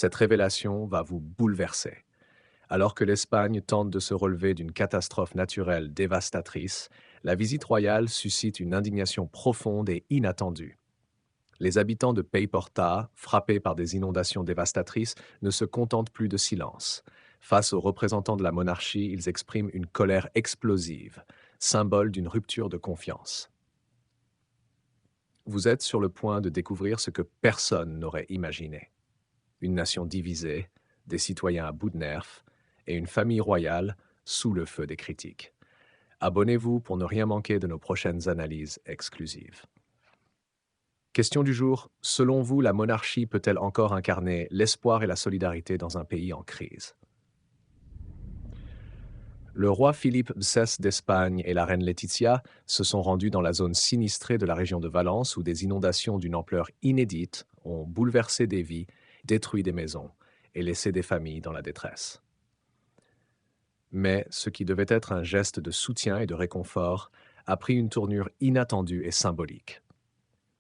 Cette révélation va vous bouleverser. Alors que l'Espagne tente de se relever d'une catastrophe naturelle dévastatrice, la visite royale suscite une indignation profonde et inattendue. Les habitants de Payporta, frappés par des inondations dévastatrices, ne se contentent plus de silence. Face aux représentants de la monarchie, ils expriment une colère explosive, symbole d'une rupture de confiance. Vous êtes sur le point de découvrir ce que personne n'aurait imaginé. Une nation divisée, des citoyens à bout de nerfs et une famille royale sous le feu des critiques. Abonnez-vous pour ne rien manquer de nos prochaines analyses exclusives. Question du jour. Selon vous, la monarchie peut-elle encore incarner l'espoir et la solidarité dans un pays en crise? Le roi Philippe VI d'Espagne et la reine Laetitia se sont rendus dans la zone sinistrée de la région de Valence où des inondations d'une ampleur inédite ont bouleversé des vies, détruit des maisons et laissé des familles dans la détresse. Mais ce qui devait être un geste de soutien et de réconfort a pris une tournure inattendue et symbolique.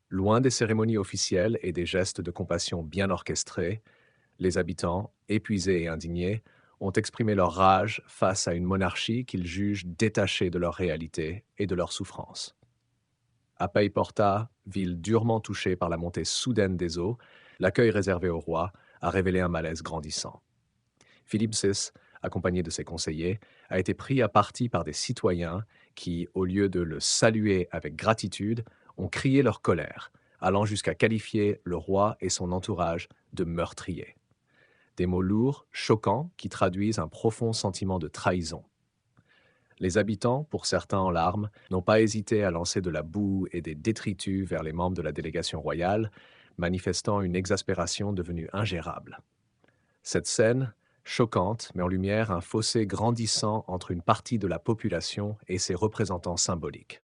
Loin des cérémonies officielles et des gestes de compassion bien orchestrés, les habitants, épuisés et indignés, ont exprimé leur rage face à une monarchie qu'ils jugent détachée de leur réalité et de leurs souffrances. À Paiporta, ville durement touchée par la montée soudaine des eaux, l'accueil réservé au roi a révélé un malaise grandissant. Philippe VI, accompagné de ses conseillers, a été pris à partie par des citoyens qui, au lieu de le saluer avec gratitude, ont crié leur colère, allant jusqu'à qualifier le roi et son entourage de meurtriers. Des mots lourds, choquants, qui traduisent un profond sentiment de trahison. Les habitants, pour certains en larmes, n'ont pas hésité à lancer de la boue et des détritus vers les membres de la délégation royale, manifestant une exaspération devenue ingérable. Cette scène, choquante, met en lumière un fossé grandissant entre une partie de la population et ses représentants symboliques.